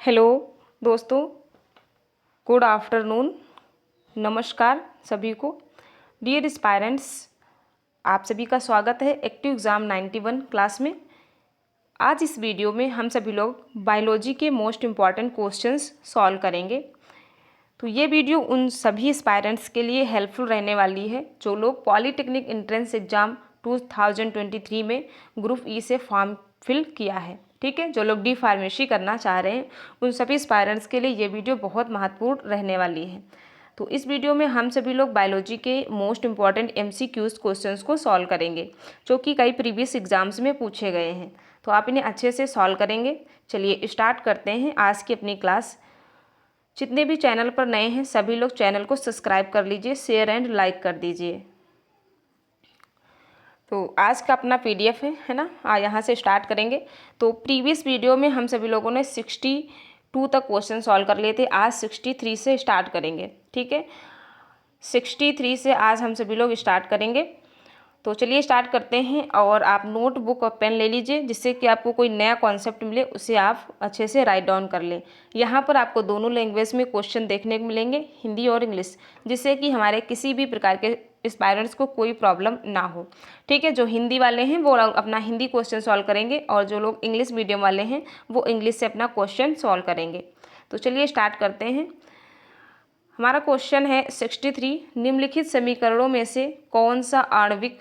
Hello दोस्तों, good afternoon. नमस्कार सभी को। डियर एस्पायरेंट्स, आप सभी का स्वागत है एक्टिव एग्ज़ाम 91 क्लास में। आज इस वीडियो में हम सभी लोग बायोलॉजी के मोस्ट इम्पॉर्टेंट क्वेश्चंस सॉल्व करेंगे। तो ये वीडियो उन सभी एस्पायरेंट्स के लिए हेल्पफुल रहने वाली है जो लोग पॉलीटेक्निक एंट्रेंस एग्ज़ाम 2023 में ग्रुप ई से फॉर्म फिल किया है। ठीक है, जो लोग डी फार्मेसी करना चाह रहे हैं उन सभी एस्पायरेंट्स के लिए ये वीडियो बहुत महत्वपूर्ण रहने वाली है। तो इस वीडियो में हम सभी लोग बायोलॉजी के मोस्ट इम्पॉर्टेंट MCQs क्वेश्चंस को सॉल्व करेंगे जो कि कई प्रीवियस एग्जाम्स में पूछे गए हैं। तो आप इन्हें अच्छे से सॉल्व करेंगे। चलिए स्टार्ट करते हैं आज की अपनी क्लास। जितने भी चैनल पर नए हैं सभी लोग चैनल को सब्सक्राइब कर लीजिए, शेयर एंड लाइक कर दीजिए। तो आज का अपना PDF है ना, यहाँ से स्टार्ट करेंगे। तो प्रीवियस वीडियो में हम सभी लोगों ने 62 तक क्वेश्चन सॉल्व कर लिए थे। आज 63 से स्टार्ट करेंगे। ठीक है, 63 से आज हम सभी लोग स्टार्ट करेंगे। तो चलिए स्टार्ट करते हैं। और आप नोटबुक और पेन ले लीजिए जिससे कि आपको कोई नया कॉन्सेप्ट मिले उसे आप अच्छे से राइट डाउन कर लें। यहाँ पर आपको दोनों लैंग्वेज में क्वेश्चन देखने को मिलेंगे, हिंदी और इंग्लिश, जिससे कि हमारे किसी भी प्रकार के एस्पायरेंट्स को कोई प्रॉब्लम ना हो। ठीक है, जो हिंदी वाले हैं वो अपना हिंदी क्वेश्चन सॉल्व करेंगे और जो लोग इंग्लिश मीडियम वाले हैं वो इंग्लिश से अपना क्वेश्चन सॉल्व करेंगे। तो चलिए स्टार्ट करते हैं। हमारा क्वेश्चन है 63, निम्नलिखित समीकरणों में से कौन सा आणविक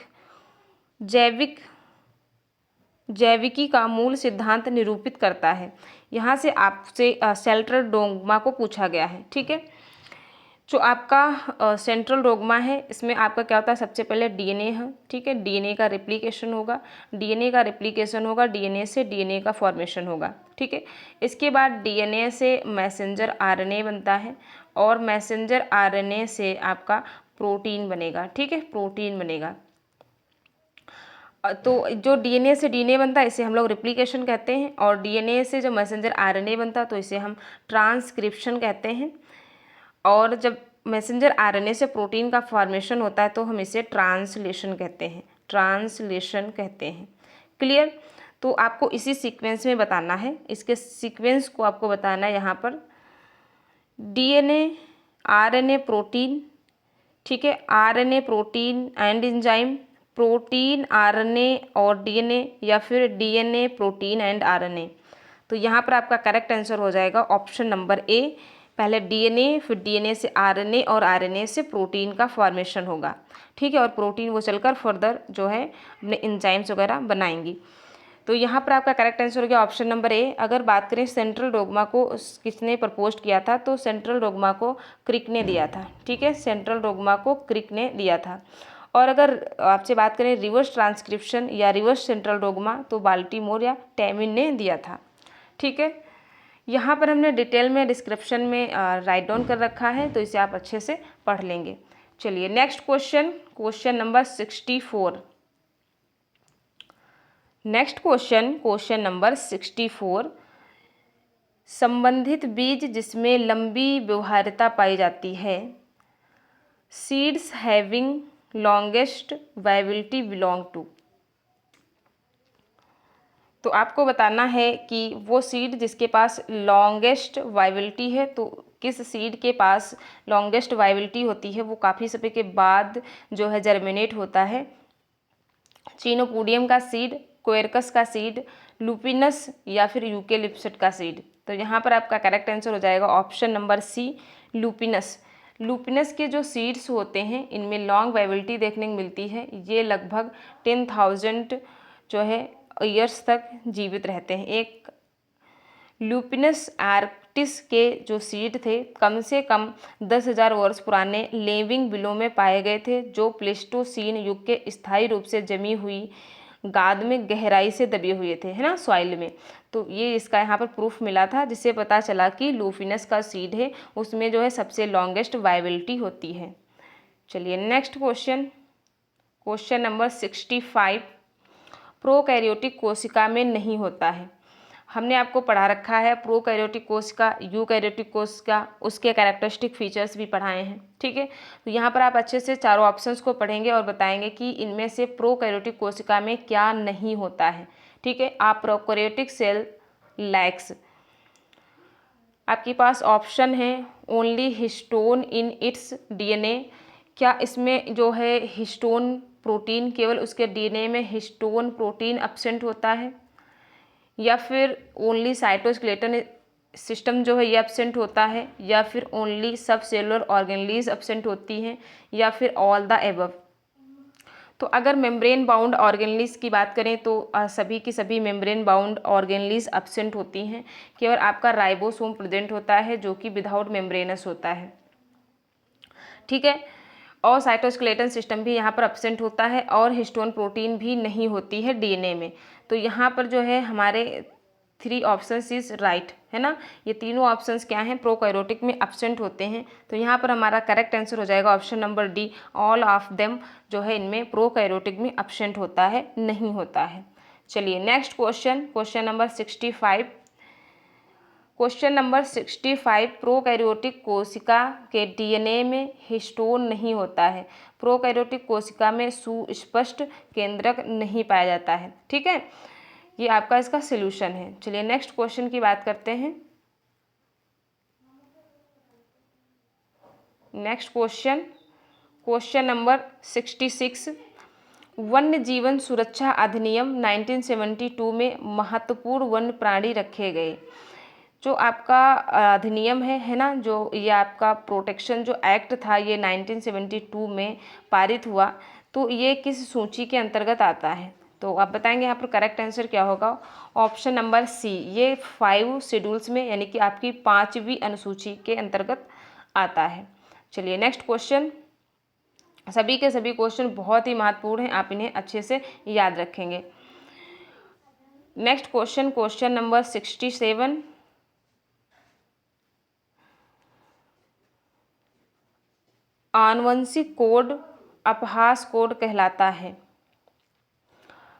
जैविकी का मूल सिद्धांत निरूपित करता है। यहाँ से आपसे सेंट्रल डोग्मा को पूछा गया है। ठीक है, जो आपका सेंट्रल डोग्मा है इसमें आपका क्या होता है, सबसे पहले DNA है। ठीक है, DNA का रेप्लिकेशन होगा, DNA से DNA का फॉर्मेशन होगा। ठीक है, इसके बाद DNA से मैसेंजर RNA बनता है और मैसेंजर RNA से आपका प्रोटीन बनेगा। ठीक है, प्रोटीन बनेगा। तो जो DNA से DNA बनता है इसे हम लोग रेप्लिकेशन कहते हैं और DNA से जो मैसेंजर RNA बनता है तो इसे हम ट्रांसक्रिप्शन कहते हैं। और जब मैसेंजर RNA से प्रोटीन का फॉर्मेशन होता है तो हम इसे ट्रांसलेशन कहते हैं। क्लियर? तो आपको इसी सीक्वेंस में बताना है, इसके सीक्वेंस को आपको बताना है। यहाँ पर DNA RNA प्रोटीन, ठीक है, RNA protein and enzyme, protein RNA और DNA, या फिर DNA प्रोटीन एंड RNA। तो यहाँ पर आपका करेक्ट आंसर हो जाएगा ऑप्शन नंबर A। पहले DNA, फिर DNA से RNA और RNA से प्रोटीन का फॉर्मेशन होगा। ठीक है, और प्रोटीन वो चलकर फर्दर जो है अपने एंजाइम्स वगैरह बनाएंगी। तो यहाँ पर आपका करेक्ट आंसर हो गया ऑप्शन नंबर A। अगर बात करें सेंट्रल डोग्मा को किसने प्रपोज किया था, तो सेंट्रल डोग्मा को क्रिक ने दिया था। ठीक है, सेंट्रल डोग्मा को क्रिक ने दिया था। और अगर आपसे बात करें रिवर्स ट्रांसक्रिप्शन या रिवर्स सेंट्रल डोग्मा तो बाल्टीमोर या टैमिन ने दिया था। ठीक है, यहाँ पर हमने डिटेल में डिस्क्रिप्शन में राइट डाउन कर रखा है तो इसे आप अच्छे से पढ़ लेंगे। चलिए next question number 64। Next question number 64। संबंधित बीज जिसमें लंबी व्यवहार्यता पाई जाती है, seeds having longest viability belong to. तो आपको बताना है कि वो सीड जिसके पास लॉन्गेस्ट वाइबिलिटी है, तो किस सीड के पास लॉन्गेस्ट वाइबिलिटी होती है, वो काफ़ी समय के बाद जो है जर्मिनेट होता है। चिनोपोडियम का सीड, क्वेरकस का सीड, लुपिनस या फिर यूकेलिप्टस का सीड। तो यहाँ पर आपका करेक्ट आंसर हो जाएगा option number C, lupinus. Lupinus के जो सीड्स होते हैं इनमें लॉन्ग वाइबिलिटी देखने को मिलती है। ये लगभग 10,000 जो है ईयर्स तक जीवित रहते हैं। एक लुपिनस आर्क्टिस के जो सीड थे कम से कम 10,000 वर्ष पुराने लेविंग बिलों में पाए गए थे जो प्लेस्टोसीन युग के स्थायी रूप से जमी हुई गाद में गहराई से दबे हुए थे, है ना, सॉइल में। तो ये इसका यहाँ पर प्रूफ मिला था जिससे पता चला कि लुपिनस का सीड है उसमें जो है सबसे लॉन्गेस्ट वाइबिलिटी होती है। चलिए नेक्स्ट क्वेश्चन नंबर 65। प्रोकैरियोटिक कोशिका में नहीं होता है। हमने आपको पढ़ा रखा है प्रोकैरियोटिक कोशिका, यूकैरियोटिक कोशिका, उसके कैरेक्टरिस्टिक फीचर्स भी पढ़ाए हैं। ठीक है, तो यहाँ पर आप अच्छे से चारों ऑप्शंस को पढ़ेंगे और बताएंगे कि इनमें से प्रोकैरियोटिक कोशिका में क्या नहीं होता है। ठीक है, आप प्रोकैरियोटिक सेल लैक्स आपके पास ऑप्शन है only histone in its DNA, क्या इसमें जो है हिस्टोन प्रोटीन, केवल उसके डीएनए में हिस्टोन प्रोटीन एब्सेंट होता है, या फिर ओनली साइटोस्केलेटन सिस्टम जो है ये एब्सेंट होता है, या फिर ओनली सब सेलुलर ऑर्गेनलीज एब्सेंट होती हैं, या फिर ऑल द एबव। तो अगर मेम्ब्रेन बाउंड ऑर्गेनलीज की बात करें तो सभी की सभी मेम्ब्रेन बाउंड ऑर्गेनलीज एब्सेंट होती हैं, केवल आपका राइबोसोम प्रेजेंट होता है जो कि विदाउट मेम्ब्रेनस होता है, ठीक है। और साइटोस्केलेटन सिस्टम भी यहाँ पर एब्सेंट होता है, और हिस्टोन प्रोटीन भी नहीं होती है डीएनए में। तो यहाँ पर जो है हमारे 3 ऑप्शंस इज राइट, है ना। ये तीनों ऑप्शंस क्या हैं, प्रोकैरियोटिक में एब्सेंट होते हैं। तो यहाँ पर हमारा करेक्ट आंसर हो जाएगा option number D, all of them जो है इनमें प्रोकैरियोटिक में एब्सेंट होता है, नहीं होता है। चलिए next question, question number 65। Question number 65, prokaryotic कोशिका के डीएनए में हिस्टोन नहीं होता है, प्रोकैरियोटिक कोशिका में सुस्पष्ट केंद्रक नहीं पाया जाता है, ठीक है। ये आपका इसका सॉल्यूशन है। चलिए नेक्स्ट क्वेश्चन की बात करते हैं। नेक्स्ट क्वेश्चन, क्वेश्चन नंबर 66, वन्य जीवन सुरक्षा अधिनियम 1972 में महत्वपूर्ण वन्य प्राणी रखे गए। जो आपका अधिनियम है ना, जो ये आपका प्रोटेक्शन जो एक्ट था ये 1972 में पारित हुआ, तो ये किस सूची के अंतर्गत आता है। तो आप बताएंगे यहाँ पर करेक्ट आंसर क्या होगा। ऑप्शन नंबर सी, ये 5 शेड्यूल्स में यानी कि आपकी 5वीं अनुसूची के अंतर्गत आता है। चलिए नेक्स्ट क्वेश्चन, सभी के सभी क्वेश्चन बहुत ही महत्वपूर्ण हैं, आप इन्हें अच्छे से याद रखेंगे। नेक्स्ट क्वेश्चन, क्वेश्चन नंबर 67, आनुवंशिक कोड अपहास कोड कहलाता है।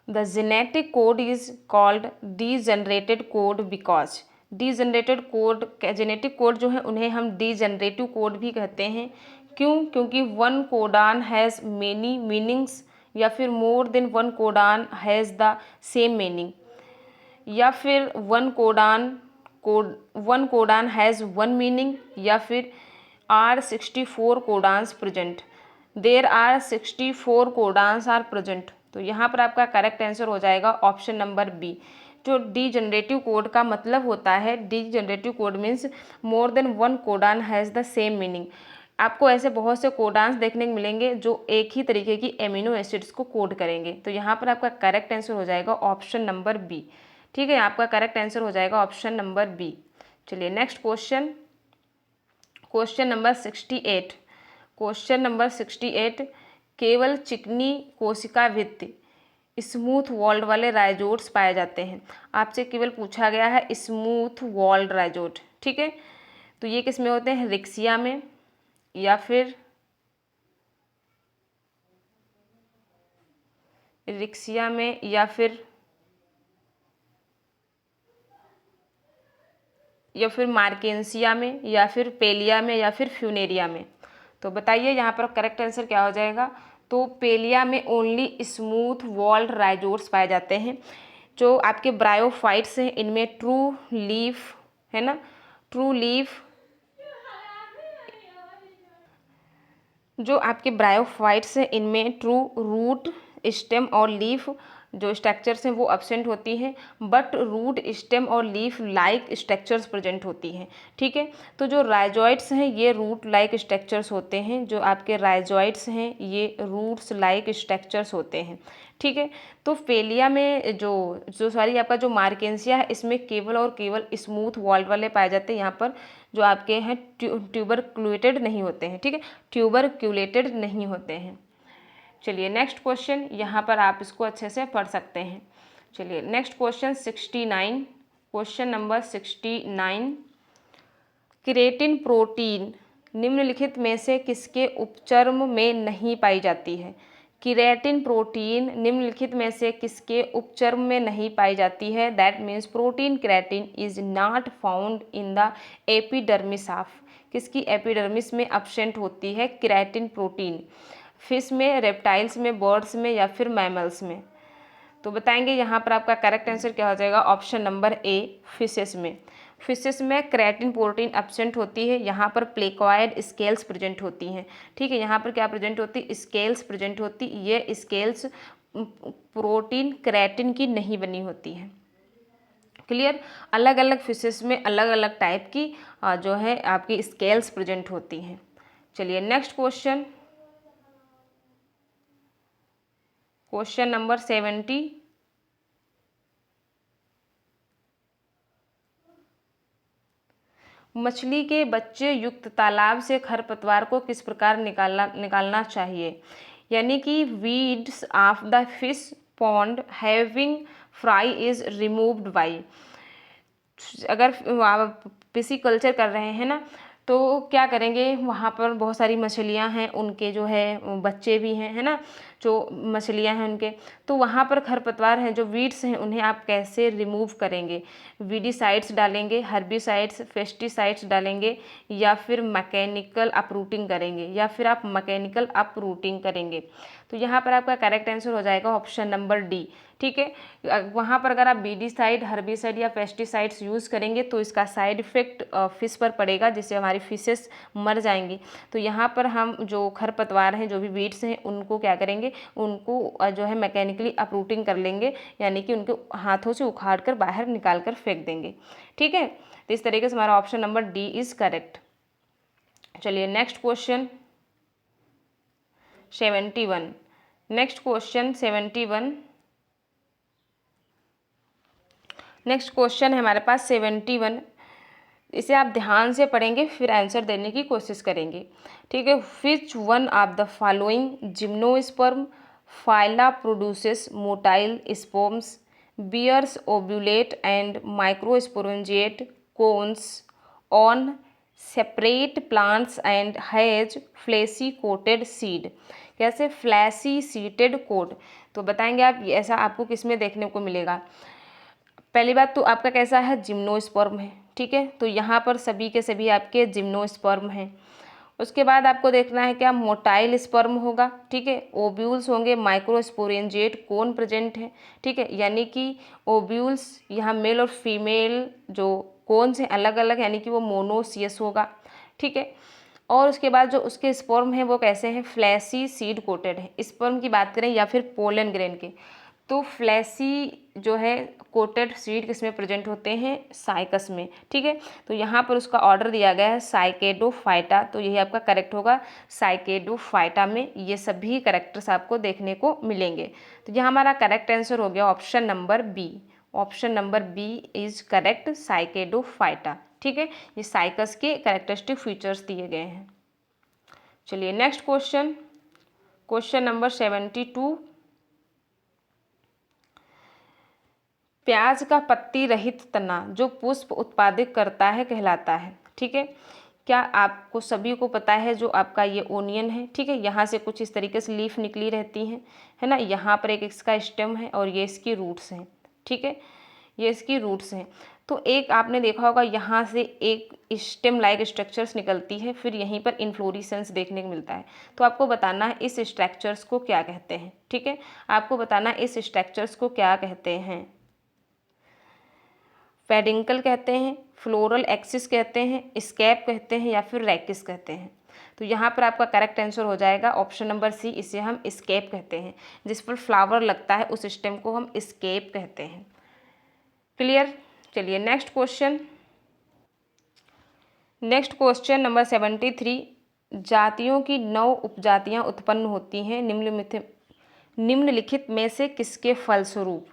The genetic code is called degenerated code because, degenerated code, genetic code जो है उन्हें हम डीजनरेटिव कोड भी कहते हैं। क्यों? क्योंकि one codon has many meanings, या फिर more than one codon has the same meaning, या फिर one codon has one meaning, या फिर are 64 codons present, there are 64 codons are present. तो यहाँ पर आपका करेक्ट आंसर हो जाएगा ऑप्शन नंबर बी। जो डी जनरेटिव कोड का मतलब होता है, degenerative code means more than one codon has the same meaning. आपको ऐसे बहुत से कोडान्स देखने को मिलेंगे जो एक ही तरीके की एमिनो एसिड्स को कोड करेंगे। तो यहाँ पर आपका करेक्ट आंसर हो जाएगा ऑप्शन नंबर बी, ठीक है। आपका करेक्ट आंसर हो जाएगा ऑप्शन नंबर बी। चलिए next question, question number 68, question number 68, केवल चिकनी कोशिका भित्ति स्मूथ वॉल्ड वाले राइजोट्स पाए जाते हैं। आपसे केवल पूछा गया है स्मूथ वॉल्ड राइजोट, ठीक है। तो ये किस में होते हैं, रिक्सिया में, या फिर रिक्सिया में, या फिर मार्केंसिया में, या फिर पेलिया में, या फिर फ्यूनेरिया में। तो बताइए यहाँ पर करेक्ट आंसर क्या हो जाएगा। तो पेलिया में ओनली स्मूथ वॉल्ड राइजोट्स पाए जाते हैं। जो आपके ब्रायोफाइट्स हैं इनमें ट्रू लीफ, है ना, ट्रू लीफ, जो आपके ब्रायोफाइट्स हैं इनमें ट्रू रूट, स्टेम और लीफ जो स्ट्रक्चर्स हैं वो एब्सेंट होती हैं, बट रूट, स्टेम और लीफ लाइक स्ट्रक्चर्स प्रेजेंट होती हैं, ठीक है। तो जो राइजोइड्स हैं ये रूट लाइक स्ट्रक्चर्स होते हैं, जो आपके राइजोइड्स हैं ये रूट्स लाइक स्ट्रक्चर्स होते हैं, ठीक है। तो पेलिया में जो सॉरी आपका जो मार्केंसिया है इसमें केवल और केवल स्मूथ वॉल्ड वाले पाए जाते हैं। यहाँ पर जो आपके हैं ट्यूबरक्युलेटेड नहीं होते हैं, ठीक है, ट्यूबरक्युलेटेड नहीं होते हैं। चलिए नेक्स्ट क्वेश्चन, यहाँ पर आप इसको अच्छे से पढ़ सकते हैं। चलिए next question 69, question number 69, keratin protein निम्नलिखित में से किसके उपचर्म में नहीं पाई जाती है। केराटिन प्रोटीन निम्नलिखित में से किसके उपचर्म में नहीं पाई जाती है। That means protein keratin is not found in the epidermis of, किसकी एपिडर्मिस में एब्सेंट होती है केराटिन प्रोटीन। फिश में, रेप्टाइल्स में, बर्ड्स में, या फिर मैमल्स में। तो बताएंगे यहाँ पर आपका करेक्ट आंसर क्या हो जाएगा। ऑप्शन नंबर ए, फिशेस में। फिशेस में क्रेटिन प्रोटीन एब्सेंट होती है, यहाँ पर प्लेकॉइड स्केल्स प्रेजेंट होती हैं। ठीक है, यहाँ पर क्या प्रेजेंट होती, स्केल्स प्रेजेंट होती, ये स्केल्स प्रोटीन क्रेटिन की नहीं बनी होती है। क्लियर, अलग अलग फिशेस में अलग अलग टाइप की जो है आपकी स्केल्स प्रेजेंट होती हैं। चलिए नेक्स्ट क्वेश्चन, क्वेश्चन नंबर 70। मछली के बच्चे युक्त तालाब से खरपतवार को किस प्रकार निकालना चाहिए, यानी कि weeds of the fish pond having fry is removed by. अगर पिसीकल्चर कर रहे हैं ना, तो क्या करेंगे, वहाँ पर बहुत सारी मछलियाँ हैं, उनके जो है बच्चे भी हैं, है ना, जो मछलियाँ हैं उनके, तो वहाँ पर खरपतवार हैं, जो वीड्स हैं, उन्हें आप कैसे रिमूव करेंगे। वीडीसाइड्स डालेंगे, हर्बिसाइड्स, पेस्टिसाइड्स डालेंगे, या फिर मैकेनिकल अपरूटिंग करेंगे, या फिर आप मैकेनिकल अपरूटिंग करेंगे। तो यहाँ पर आपका करेक्ट आंसर हो जाएगा ऑप्शन नंबर डी। ठीक है, वहाँ पर अगर आप वीडीसाइड, हर्बिसाइड या पेस्टिसाइड्स यूज़ करेंगे तो इसका साइड इफेक्ट फिश पर पड़ेगा, जिससे हमारी फिशेस मर जाएंगी। तो यहाँ पर हम जो खरपतवार हैं, जो भी वीड्स हैं, उनको क्या करेंगे, उनको जो है मैकेनिकली अपरूटिंग कर लेंगे, यानी कि उनके हाथों से उखाड़ कर बाहर निकाल कर फेंक देंगे। ठीक है, तो इस तरीके से हमारा option number D is correct. चलिए next question 71। Next question 71, next question है हमारे पास 71। इसे आप ध्यान से पढ़ेंगे, फिर आंसर देने की कोशिश करेंगे। ठीक है, which one of the following gymnosperm phyla produces motile sperms, bears ovulate and microsporangiate cones on separate plants and has fleshy coated seed. कैसे, फ्लैशी सीटेड कोट, तो बताएंगे आप ऐसा आपको किस में देखने को मिलेगा। पहली बात तो आपका कैसा है, जिम्नोस्पर्म है। ठीक है, तो यहाँ पर सभी के सभी आपके जिम्नोस्पर्म हैं। उसके बाद आपको देखना है क्या, मोटाइल स्पर्म होगा। ठीक है, ओब्यूल्स होंगे, माइक्रोस्पोरेंजिएट कोन प्रेजेंट है। ठीक है, यानी कि ओब्यूल्स यहाँ मेल और फीमेल जो कोन्स हैं अलग अलग, यानी कि वो मोनोसियस होगा। ठीक है, और उसके बाद जो उसके स्पर्म हैं वो कैसे हैं, फ्लैशी सीड कोटेड है। स्पर्म की बात करें या फिर पोलन ग्रेन के, तो फ्लैशी जो है कोटेड सीड किसमें प्रेजेंट होते हैं, साइकस में। ठीक है, तो यहाँ पर उसका ऑर्डर दिया गया है साइकेडोफाइटा, तो यही आपका करेक्ट होगा, साइकेडोफाइटा में ये सभी करेक्टर्स आपको देखने को मिलेंगे। तो यहाँ हमारा करेक्ट आंसर हो गया option number B. Option number B is correct, cycadophyta. ठीक है, ये साइकस के कैरेक्टरिस्टिक फीचर्स दिए गए हैं। चलिए नेक्स्ट क्वेश्चन, क्वेश्चन नंबर 72। प्याज का पत्ती रहित तना जो पुष्प उत्पादित करता है कहलाता है। ठीक है, क्या आपको सभी को पता है जो आपका ये ओनियन है। ठीक है, यहाँ से कुछ इस तरीके से लीफ निकली रहती हैं, है ना, यहाँ पर एक इसका स्टेम है और ये इसकी रूट्स हैं। ठीक है, ये इसकी रूट्स हैं। तो एक आपने देखा होगा यहाँ से एक स्टेम लाइक स्ट्रक्चर्स निकलती है, फिर यहीं पर इन्फ्लोरेसेंस देखने को मिलता है। तो आपको बताना है इस स्ट्रक्चर्स को क्या कहते हैं। ठीक है, आपको बताना है इस स्ट्रक्चर्स को क्या कहते हैं। पेडिंकल कहते हैं, फ्लोरल एक्सिस कहते हैं, स्कैप कहते हैं, या फिर रैकिस कहते हैं। तो यहाँ पर आपका करेक्ट आंसर हो जाएगा ऑप्शन नंबर सी, इसे हम स्केप कहते हैं। जिस पर फ्लावर लगता है उस स्टेम को हम स्केप कहते हैं। क्लियर, चलिए next question, next question number 73। जातियों की 9 उपजातियाँ उत्पन्न होती हैं निम्नलिखित में से किसके फलस्वरूप।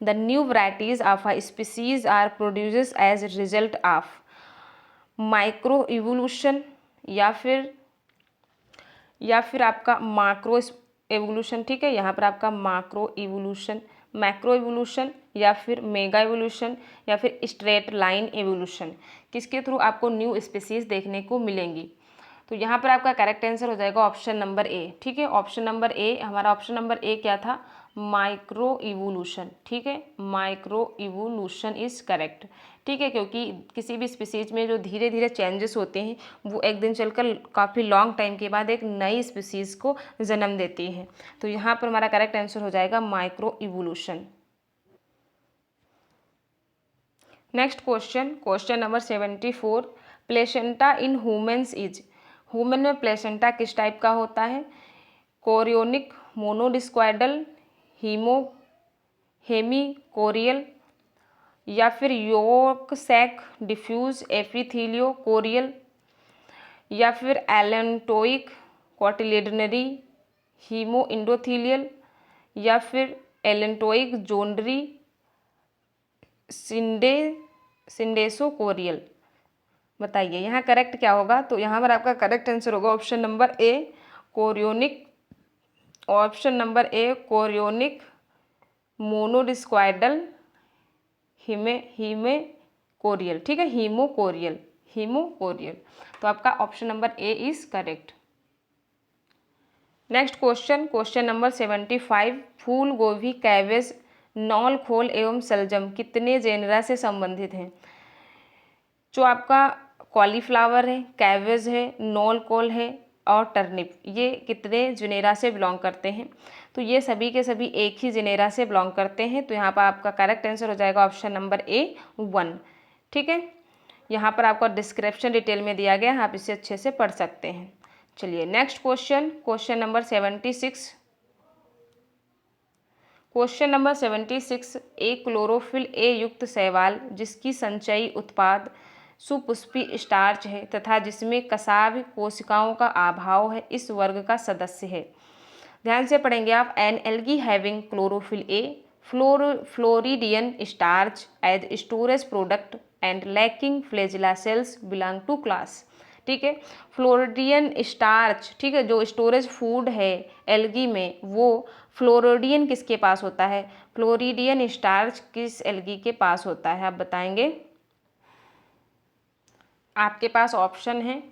The new varieties of a species are produce as result of micro evolution, या फिर आपका माक्रो एवोल्यूशन। ठीक है, यहाँ पर आपका माक्रो इवोल्यूशन, मैक्रो इवोल्यूशन, या फिर मेगा इवोल्यूशन, या फिर स्ट्रेट लाइन एवोल्यूशन, किसके थ्रू आपको न्यू स्पीसीज देखने को मिलेंगी। तो यहाँ पर आपका करेक्ट आंसर हो जाएगा ऑप्शन नंबर ए। ठीक है, ऑप्शन नंबर ए, हमारा ऑप्शन नंबर ए क्या था, माइक्रो इवोल्यूशन। ठीक है, माइक्रो इवोल्यूशन इज करेक्ट। ठीक है, क्योंकि किसी भी स्पीसीज में जो धीरे धीरे चेंजेस होते हैं वो एक दिन चलकर काफ़ी लॉन्ग टाइम के बाद एक नई स्पीसीज को जन्म देती है। तो यहाँ पर हमारा करेक्ट आंसर हो जाएगा micro evolution. Next question, question number 74, placenta in humans is, human में प्लेसेंटा किस टाइप का होता है? कोरियोनिक, मोनोडिस्क्वाइडल, हेमीकोरियल, या फिर योक सैक, डिफ्यूज, एपिथीलियो कोरियल, या फिर एलेंटोइक, कॉटिलेडनरी, हीमो इंडोथीलियल, या फिर एलेंटोइक जोनरी, सिंडेसो कोरियल। बताइए यहाँ करेक्ट क्या होगा? तो यहाँ पर आपका करेक्ट आंसर होगा option number A, chorionic. Option number A, chorionic, monodiscoidal, hemochorial. ठीक है, हीमोकोरियल, हीमोकोरियल। तो आपका option number A is correct. Next question, question number 75, फूल गोभी, कैबेज, नौल खोल एवं सलजम कितने जेनरा से संबंधित हैं? जो आपका कॉलीफ्लावर है, कैबेज है, नौल खोल है और टर्निप, ये कितने जेनेरा से बिलोंग करते हैं? तो ये सभी के सभी एक ही जेनेरा से बिलोंग करते हैं। तो यहाँ पर आपका करेक्ट आंसर हो जाएगा ऑप्शन नंबर ए, 1। ठीक है, यहाँ पर आपको डिस्क्रिप्शन डिटेल में दिया गया है, आप इसे अच्छे से पढ़ सकते हैं। चलिए next question, question number 76, question number 76, एक क्लोरोफिल ए युक्त शैवाल जिसकी संचयी उत्पाद सुपुष्पी स्टार्च है तथा जिसमें कसाभ कोशिकाओं का अभाव है, इस वर्ग का सदस्य है। ध्यान से पढ़ेंगे आप। An algae having chlorophyll A, floridean starch as storage product and lacking flagella cells belong to class. ठीक है, फ्लोरिडियन स्टार्च, ठीक है, जो स्टोरेज फूड है एल्गी में, वो फ्लोरिडियन किसके पास होता है? फ्लोरिडियन स्टार्च किस एल्गी के पास होता है? आप बताएंगे। आपके पास ऑप्शन है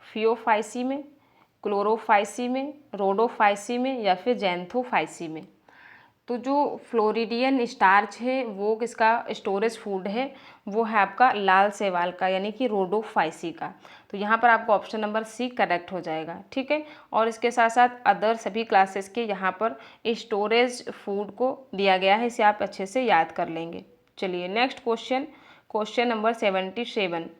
फियोफाइसी में, क्लोरोफाइसी में, रोडोफाइसी में, या फिर जैंथोफाइसी में। तो जो फ्लोरिडियन स्टार्च है वो किसका स्टोरेज फूड है? वो है आपका लाल शैवाल का, यानी कि रोडोफाइसी का। तो यहाँ पर आपको ऑप्शन नंबर सी करेक्ट हो जाएगा। ठीक है, और इसके साथ साथ अदर सभी क्लासेस के यहाँ पर स्टोरेज फूड को दिया गया है, इसे आप अच्छे से याद कर लेंगे। चलिए नेक्स्ट क्वेश्चन, क्वेश्चन नंबर 77,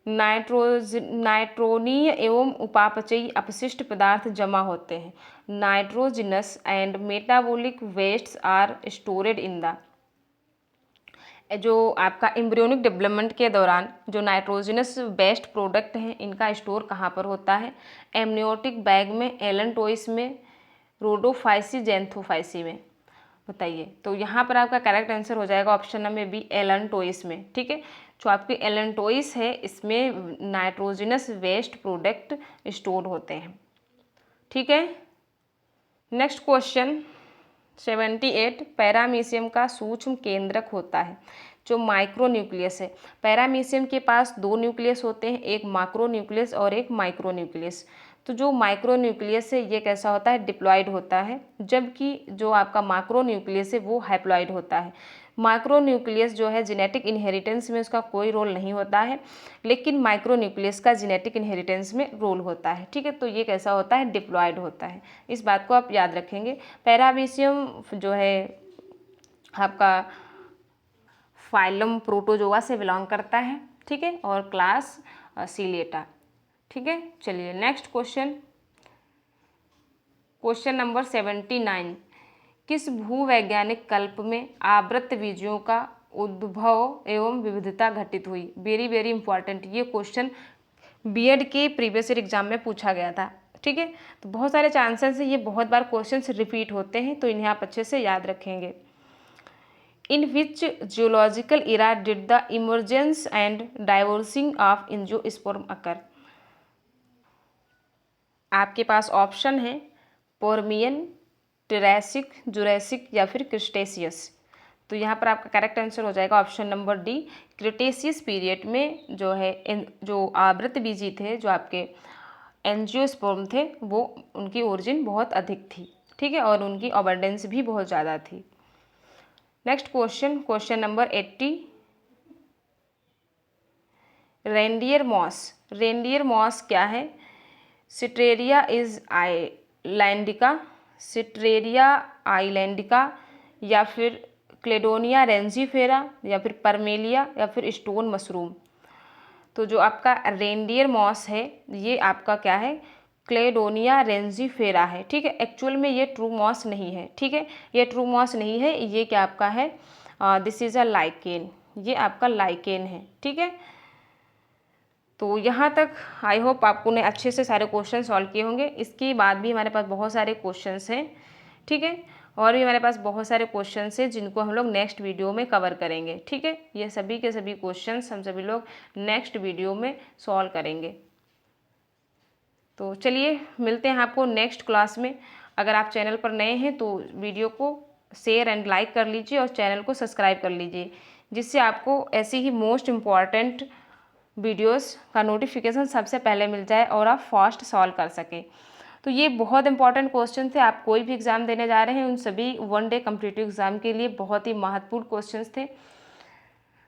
नाइट्रोनीय एवं उपापचयी अपशिष्ट पदार्थ जमा होते हैं। Nitrogenous and metabolic wastes are stored in the, जो आपका एम्ब्रियोनिक डेवलपमेंट के दौरान जो नाइट्रोजिनस वेस्ट प्रोडक्ट हैं, इनका स्टोर कहाँ पर होता है? एमनियोटिक बैग में, एलेंटोइस में, रोडोफाइसी, जैंथोफाइसी में। बताइए। तो यहाँ पर आपका करेक्ट आंसर हो जाएगा ऑप्शन नंबर बी, एलेंटोइस में। ठीक है, जो आपकी एलेंटोइस है इसमें नाइट्रोजिनस वेस्ट प्रोडक्ट स्टोर होते हैं। ठीक है, नेक्स्ट क्वेश्चन 78, पैरामीशियम का सूक्ष्म केंद्रक होता है जो माइक्रोन्यूक्लियस है। पैरामीशियम के पास 2 न्यूक्लियस होते हैं, एक माक्रोन्यूक्लियस और एक माइक्रोन्यूक्लियस। तो जो माइक्रोन्यूक्लियस है ये कैसा होता है? डिप्लॉयड होता है, जबकि जो आपका माक्रोन्यूक्लियस है वो हैप्लॉयड होता है। माइक्रोन्यूक्लियस जो है जेनेटिक इनहेरिटेंस में उसका कोई रोल नहीं होता है, लेकिन माइक्रोन्यूक्लियस का जेनेटिक इनहेरिटेंस में रोल होता है। ठीक है, तो ये कैसा होता है? डिप्लॉयड होता है। इस बात को आप याद रखेंगे। पैरामीशियम जो है आपका फाइलम प्रोटोजोआ से बिलोंग करता है। ठीक है, और क्लास सीलेटा। ठीक है, चलिए नेक्स्ट क्वेश्चन, क्वेश्चन नंबर 79, किस भूवैज्ञानिक कल्प में आवृत बीजों का उद्भव एवं विविधता घटित हुई? वेरी वेरी इंपॉर्टेंट, ये क्वेश्चन बीएड के प्रीवियस ईयर एग्जाम में पूछा गया था। ठीक है, तो बहुत सारे चांसेस हैं, ये बहुत बार क्वेश्चंस रिपीट होते हैं, तो इन्हें आप अच्छे से याद रखेंगे। In which geological era did the emergence and diversing of angiosperm occur? आपके पास ऑप्शन है पर्मियन, ट्रेसिक, जुरैसिक, या फिर क्रिटेशियस। तो यहाँ पर आपका करेक्ट आंसर हो जाएगा option number D, Cretaceous period में जो है जो आवृत बीजी थे, जो आपके एंजियोस्पर्म थे, वो उनकी ओरिजिन बहुत अधिक थी। ठीक है, और उनकी अबंडेंस भी बहुत ज़्यादा थी। Next question, question number 80, reindeer moss. Reindeer moss क्या है? सिट्रेरिया इज आइलैंडिका, सिट्रेरिया आइलैंडिका, या फिर क्लेडोनिया रेंजीफेरा या फिर परमेलिया या फिर स्टोन मशरूम। तो जो आपका रेनडियर मॉस है ये आपका क्या है, क्लेडोनिया रेंजीफेरा है, ठीक है। एक्चुअल में ये ट्रू मॉस नहीं है, ठीक है, ये ट्रू मॉस नहीं है, ये क्या आपका है, दिस इज़ अ लाइकेन, ये आपका लाइकेन है, ठीक है। तो यहाँ तक आई होप आपको ने अच्छे से सारे क्वेश्चन सॉल्व किए होंगे। इसके बाद भी हमारे पास बहुत सारे क्वेश्चंस हैं, ठीक है, और भी हमारे पास बहुत सारे क्वेश्चंस हैं जिनको हम लोग नेक्स्ट वीडियो में कवर करेंगे, ठीक है। ये सभी के सभी क्वेश्चंस हम सभी लोग नेक्स्ट वीडियो में सॉल्व करेंगे। तो चलिए मिलते हैं आपको नेक्स्ट क्लास में। अगर आप चैनल पर नए हैं तो वीडियो को शेयर एंड लाइक कर लीजिए और चैनल को सब्सक्राइब कर लीजिए, जिससे आपको ऐसी ही मोस्ट इम्पॉर्टेंट वीडियोस का नोटिफिकेशन सबसे पहले मिल जाए और आप फास्ट सॉल्व कर सकें। तो ये बहुत इंपॉर्टेंट क्वेश्चन थे। आप कोई भी एग्ज़ाम देने जा रहे हैं उन सभी वन डे कम्पिटिटिव एग्ज़ाम के लिए बहुत ही महत्वपूर्ण क्वेश्चंस थे।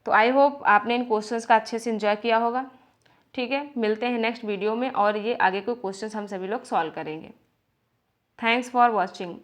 तो आई होप आपने इन क्वेश्चंस का अच्छे से एंजॉय किया होगा, ठीक है। मिलते हैं नेक्स्ट वीडियो में और ये आगे कोई क्वेश्चंस हम सभी लोग सॉल्व करेंगे। Thanks for watching.